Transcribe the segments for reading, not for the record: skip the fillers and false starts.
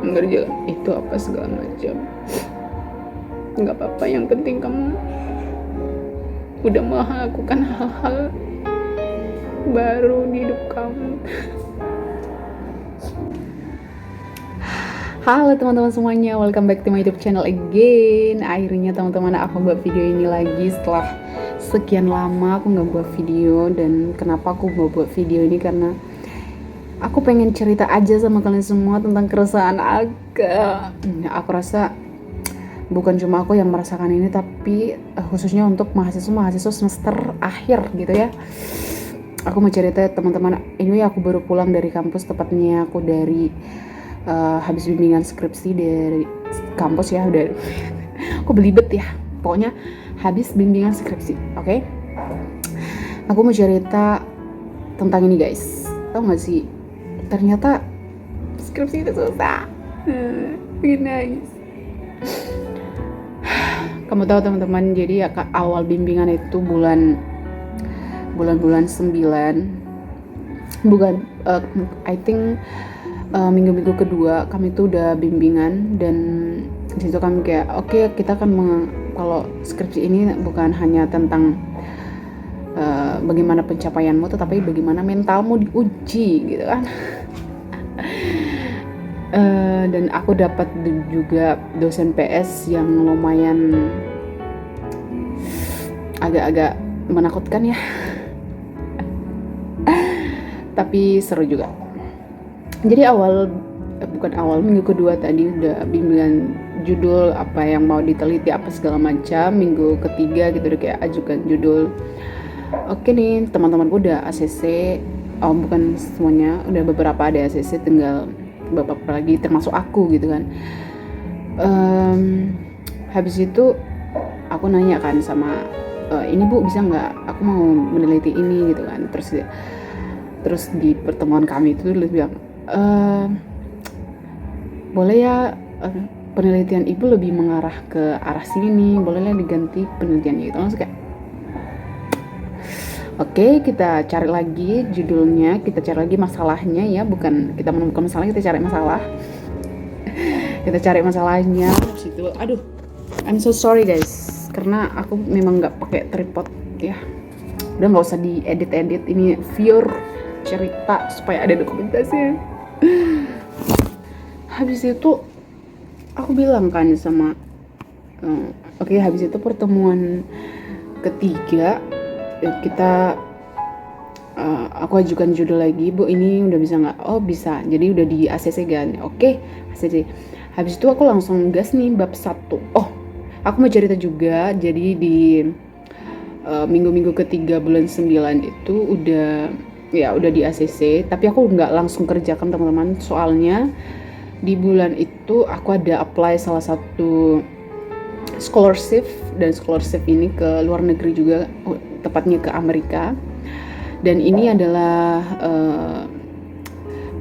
ngerjain itu apa segala macam. Nggak apa-apa, yang penting kamu udah melakukan hal-hal baru di hidup kamu. Halo teman-teman semuanya, welcome back to my YouTube channel again. Akhirnya teman-teman aku buat video ini lagi setelah sekian lama aku nggak buat video. Dan kenapa aku mau buat video ini, karena aku pengen cerita aja sama kalian semua tentang keresahan aku. Aku rasa bukan cuma aku yang merasakan ini, tapi khususnya untuk mahasiswa semester akhir gitu ya. Aku mau cerita teman-teman, ini aku baru pulang dari kampus, tepatnya aku dari habis bimbingan skripsi dari kampus ya. Udah aku belibet ya, pokoknya habis bimbingan skripsi. Oke. Aku mau cerita tentang ini guys. Tahu nggak sih, ternyata skripsi itu susah. Bikin nangis. Kamu tahu teman-teman, jadi ya awal bimbingan itu bulan 9, bukan, I think minggu-minggu kedua kami tuh udah bimbingan. Dan disitu kami kayak oke, kita kan kalau skripsi ini bukan hanya tentang bagaimana pencapaianmu, tetapi bagaimana mentalmu diuji gitu kan. Dan aku dapat juga dosen PS yang lumayan agak-agak menakutkan ya. Tapi seru juga. Jadi minggu kedua tadi udah bimbingan judul apa yang mau diteliti apa segala macam. Minggu ketiga gitu udah kayak ajukan judul. Oke nih, teman-temanku udah ACC. Bukan semuanya, udah beberapa ada ACC, tinggal beberapa lagi termasuk aku gitu kan. Habis itu aku nanya kan sama ini Bu, bisa nggak aku mau meneliti ini gitu kan. Terus di pertemuan kami itu dia bilang, boleh ya penelitian ibu lebih mengarah ke arah sini, bolehlah diganti penelitiannya gitu. Langsung kayak oke, kita cari lagi judulnya, kita cari lagi masalahnya ya, bukan kita menemukan masalah, kita cari masalah. Kita cari masalahnya. Terus itu, aduh, I'm so sorry guys, karena aku memang nggak pakai tripod ya. Udah nggak usah diedit, ini pure cerita supaya ada dokumentasinya. Habis itu aku bilang kan sama oke, habis itu pertemuan ketiga kita aku ajukan judul lagi, Bu ini udah bisa nggak? Oh bisa, jadi udah di ACC kan. Oke, ACC. Habis itu aku langsung gas nih bab 1. Oh, aku mau cerita juga, jadi di minggu ketiga bulan 9 itu udah di ACC, tapi aku nggak langsung kerjakan teman-teman, soalnya di bulan itu aku ada apply salah satu scholarship, dan scholarship ini ke luar negeri juga, tepatnya ke Amerika. Dan ini adalah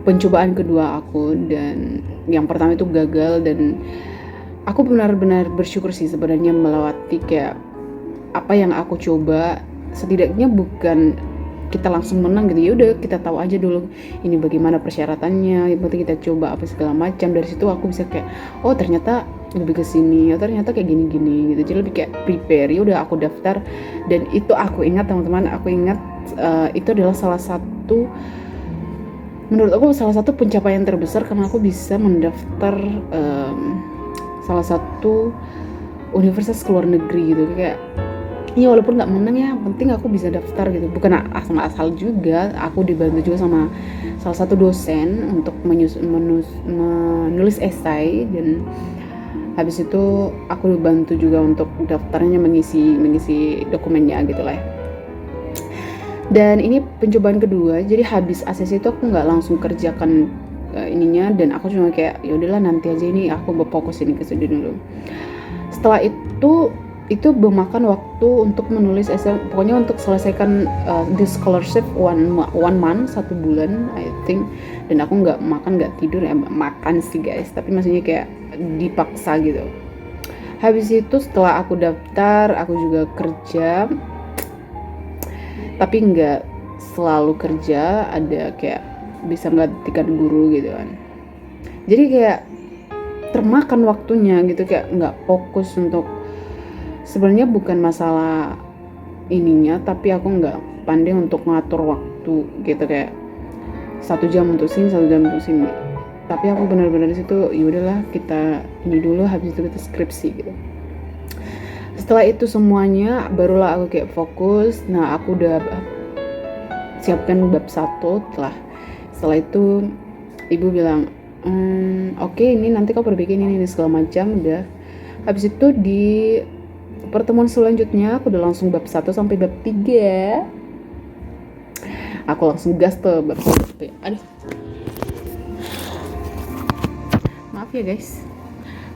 pencobaan kedua aku, dan yang pertama itu gagal. Dan aku benar-benar bersyukur sih sebenarnya melewati kayak apa yang aku coba. Setidaknya bukan kita langsung menang gitu, ya udah kita tahu aja dulu ini bagaimana persyaratannya, yang penting kita coba apa segala macam. Dari situ aku bisa kayak oh ternyata lebih ke sini, ternyata kayak gini gitu. Jadi lebih kayak prepare. Ya udah aku daftar, dan itu aku ingat teman-teman, itu adalah menurut aku salah satu pencapaian terbesar, karena aku bisa mendaftar salah satu universitas ke luar negeri gitu. Kayak ya walaupun nggak menang ya, penting aku bisa daftar gitu. Bukan asal juga, aku dibantu juga sama salah satu dosen untuk menulis esai. Dan habis itu aku dibantu juga untuk daftarnya, mengisi dokumennya gitu lah. Dan ini pencobaan kedua, jadi habis ACC itu aku nggak langsung kerjakan ininya, dan aku cuma kayak ya udahlah nanti aja, ini aku fokus ini ke studi dulu. Setelah itu memakan waktu untuk menulis essay, pokoknya untuk selesaikan this scholarship one month, 1 bulan I think. Dan aku nggak tidur ya, makan sih guys, tapi maksudnya kayak dipaksa gitu. Habis itu setelah aku daftar, aku juga kerja, tapi nggak selalu kerja, ada kayak bisa menggantikan guru gitu kan. Jadi kayak termakan waktunya gitu, kayak nggak fokus untuk, sebenarnya bukan masalah ininya, tapi aku nggak pandai untuk ngatur waktu gitu, kayak 1 jam untuk sini, 1 jam untuk sini. Tapi aku benar-benar di situ, ya udahlah kita ini dulu, habis itu kita skripsi gitu. Setelah itu semuanya barulah aku kayak fokus. Nah, aku udah siapkan bab 1. Setelah itu ibu bilang, oke, ini nanti kau perbaiki ini segala macam. Udah habis itu di pertemuan selanjutnya aku udah langsung bab 1 sampai bab 3. Aku langsung gas tuh bab 1. Aduh, maaf ya guys,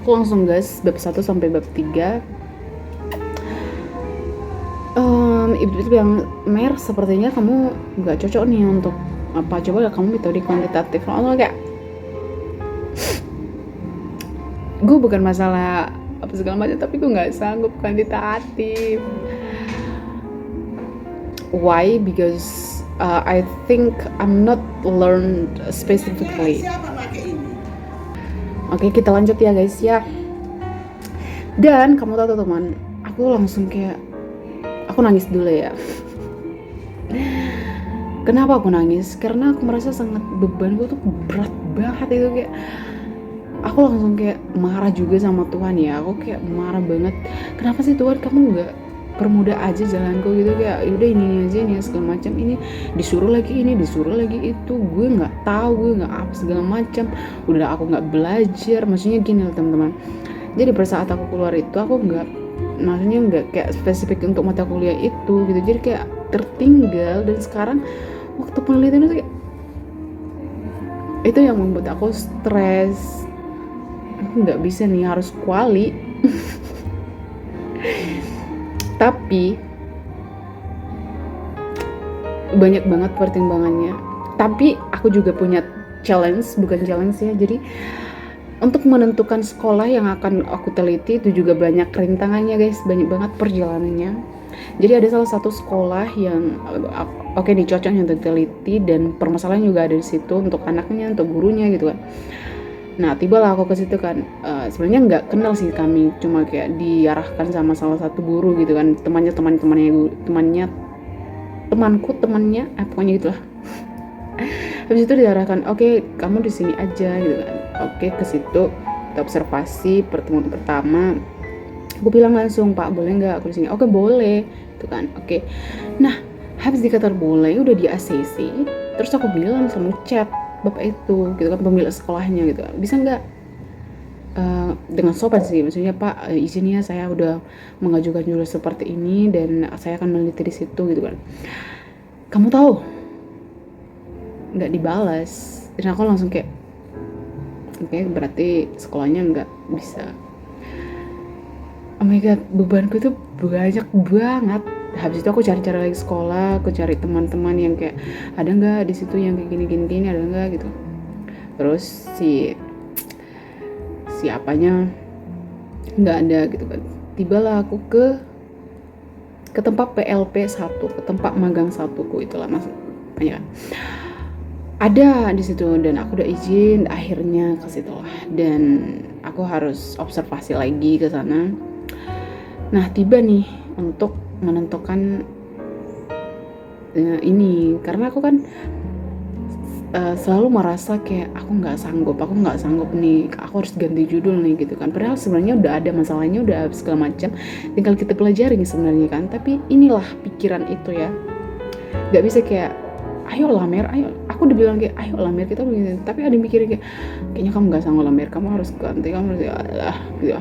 aku langsung gas bab 1 sampai bab 3. Ibu itu bilang, Mer, sepertinya kamu nggak cocok nih untuk apa, coba kamu metode kuantitatif. Lalu kayak, gue bukan masalah apa segala macam, tapi gue nggak sanggup kuantitatif. Why? Because I think I'm not learned specifically. Oke, kita lanjut ya guys ya. Dan kamu tahu teman, aku langsung kayak, aku nangis dulu ya. Kenapa aku nangis? Karena aku merasa sangat, beban gue tuh berat banget itu, kayak aku langsung kayak marah juga sama Tuhan ya. Aku kayak marah banget, kenapa sih Tuhan kamu nggak permudah aja jalanku gitu, kayak yaudah ini aja nih segala macam, ini disuruh lagi ini, disuruh lagi itu, gue nggak tahu, gue nggak apa segala macam, udah aku nggak belajar. Maksudnya gini loh teman-teman, jadi pada saat aku keluar itu aku nggak kayak spesifik untuk mata kuliah itu gitu, jadi kayak tertinggal. Dan sekarang waktu penelitian itu kayak, itu yang membuat aku stres. Aku nggak bisa nih, harus kuali. Tapi banyak banget pertimbangannya. Tapi aku juga punya bukan challenge ya, jadi untuk menentukan sekolah yang akan aku teliti itu juga banyak rintangannya guys, banyak banget perjalanannya. Jadi ada salah satu sekolah yang oke nih cocok untuk teliti, dan permasalahan juga ada di situ untuk anaknya, untuk gurunya gitu kan. Nah, tibalah aku ke situ kan. Sebenarnya nggak kenal sih kami, cuma kayak diarahkan sama salah satu guru gitu kan, temannya, pokoknya gitulah. Habis itu diarahkan, oke, kamu di sini aja gitu kan. Oke, ke situ kita observasi pertemuan pertama. Aku bilang langsung, Pak, boleh nggak aku di sini? Oke, boleh, itu kan. Oke. Nah, habis dikata boleh, udah di ACC, terus aku bilang sama chat bapak itu gitu kan, pemilik sekolahnya gitu kan, bisa nggak dengan sopan sih, maksudnya Pak, izin ya, saya udah mengajukan judul seperti ini dan saya akan meneliti di situ gitu kan. Kamu tahu, nggak dibalas. Dan aku langsung kayak, oke, berarti sekolahnya nggak bisa. Oh my god, bebanku tuh banyak banget. Habis itu aku cari-cari lagi sekolah, aku cari teman-teman yang kayak, ada nggak di situ yang kayak gini, ada nggak gitu. Terus si apanya nggak ada gitu kan. Tibalah aku ke tempat PLP 1, ke tempat magang 1ku itulah maksudnya. Ada di situ dan aku udah izin akhirnya ke situ lah, dan aku harus observasi lagi ke sana. Nah, tiba nih untuk menentukan ini, karena aku kan selalu merasa kayak aku nggak sanggup nih, aku harus ganti judul nih gitu kan. Padahal sebenarnya udah ada masalahnya, udah segala macam, tinggal kita pelajarin sebenarnya kan. Tapi inilah pikiran itu ya, nggak bisa kayak, ayo Mer, ayo. Aku udah bilang kayak, ayo Mer, kita begini. Tapi ada yang mikirnya kayak, kayaknya kamu nggak sanggup Mer, kamu harus ganti, kamu harus gitu.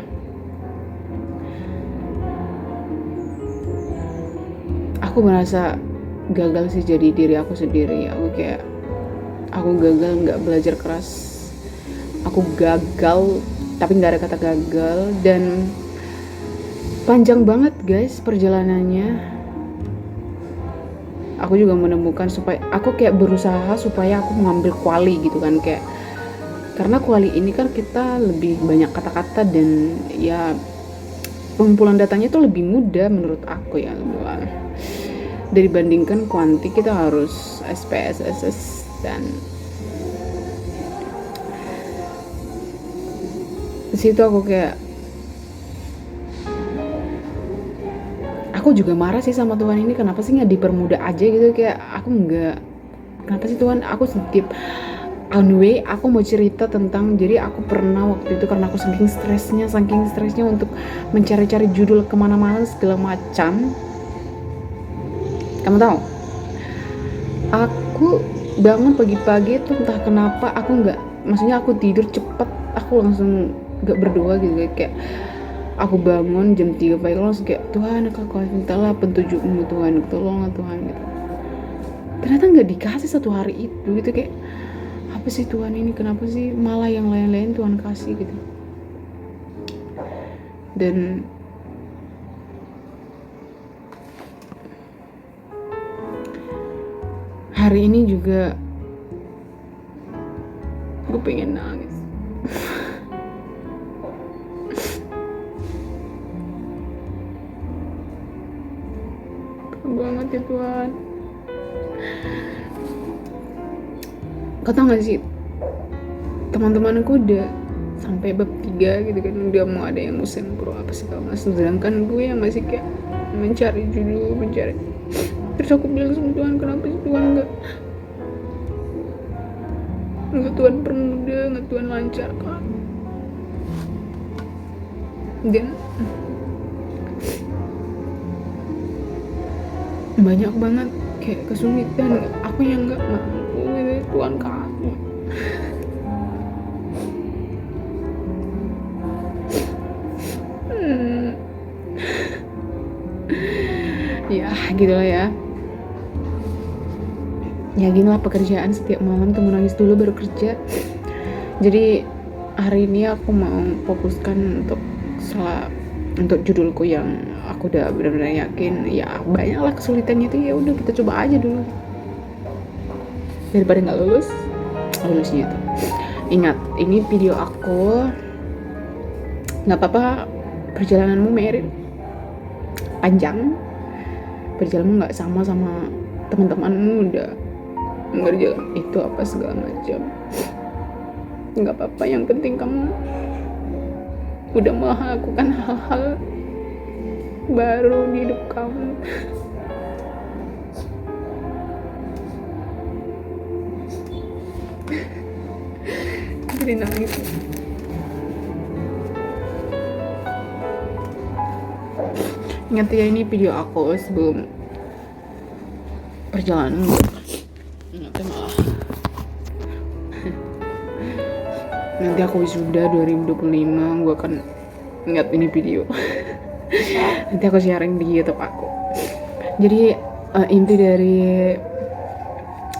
Aku merasa gagal sih jadi diri aku sendiri. Aku gagal nggak belajar keras. Aku gagal, tapi nggak ada kata gagal. Dan panjang banget guys perjalanannya. Aku juga menemukan aku kayak berusaha supaya aku mengambil kuali gitu kan, kayak karena kuali ini kan kita lebih banyak kata-kata dan ya pengumpulan datanya itu lebih mudah menurut aku ya, dibandingkan kuanti kita harus SPS, SS dan Di situ aku kayak, aku juga marah sih sama Tuhan ini, kenapa sih nggak dipermudah aja gitu. Kayak aku nggak, kenapa sih Tuhan, aku sedih. Anyway, aku mau cerita tentang, jadi aku pernah waktu itu karena aku saking stresnya untuk mencari-cari judul kemana-mana segala macam. Kamu tahu, aku bangun pagi-pagi itu entah kenapa aku nggak, maksudnya aku tidur cepet, aku langsung nggak berdoa gitu. Kayak aku bangun jam 3 pagi, langsung kayak, Tuhan aku mintalah petunjukmu Tuhan, tolonglah Tuhan gitu. Ternyata nggak dikasih satu hari itu gitu. Kayak apa sih Tuhan ini, kenapa sih malah yang lain-lain Tuhan kasih gitu. Dan hari ini juga gue pengen nangis. Banget ya Tuhan. Kau tau gak sih, teman-temanku udah sampai bab 3 gitu kan, udah mau ada yang musim pro apa segala macam, sedangkan gue yang masih kayak mencari judul, terus aku bilang sama Tuhan, kenapa sih Tuhan nggak Tuhan permudah, nggak Tuhan lancarkan. Dan banyak banget kayak kesulitan, aku yang nggak mampu gitu, Tuhan kasih. Ya gitulah ya. Ya ginilah pekerjaan, setiap malam tuh menangis dulu baru kerja. Jadi hari ini aku mau fokuskan untuk judulku yang aku udah benar-benar yakin. Ya banyaklah kesulitannya itu, ya udah kita coba aja dulu daripada nggak lulusnya itu. Ingat, ini video aku, nggak apa-apa perjalananmu Merit panjang, perjalananmu nggak sama teman-temanmu udah ngerjain itu apa segala macam, nggak apa-apa, yang penting kamu udah melakukan hal-hal baru di hidup kamu. Jadi nangis. Ingat ya, ini video aku sebelum perjalanan. Nanti aku wisuda 2025, gue akan ingat ini video. Nanti aku sharing di YouTube aku. Jadi inti dari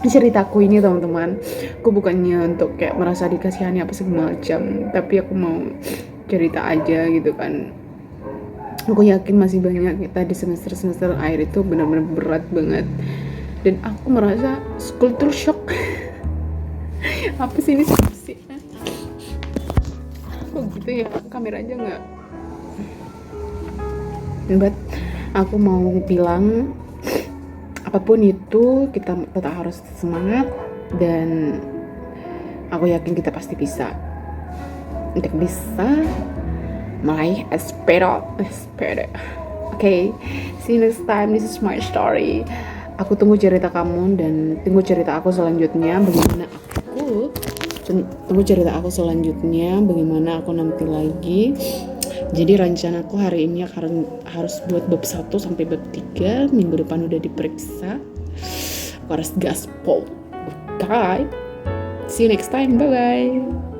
ceritaku ini teman-teman, aku bukannya untuk kayak merasa dikasihani apa segala macam, tapi aku mau cerita aja gitu kan. Aku yakin masih banyak kita di semester akhir itu benar-benar berat banget, dan aku merasa culture shock. Apa sih ini sih? Kok gitu ya, kamera aja nggak. But aku mau bilang, apapun itu kita tetap harus semangat, dan aku yakin kita pasti bisa untuk bisa meraih sepeda. Okay, see you next time. This is my story. Aku tunggu cerita kamu dan tunggu cerita aku selanjutnya, bagaimana aku nanti lagi. Jadi rencanaku hari ini harus buat bab 1 sampai bab 3. Minggu depan udah diperiksa. Aku harus gaspol. Okay. See you next time. Bye-bye.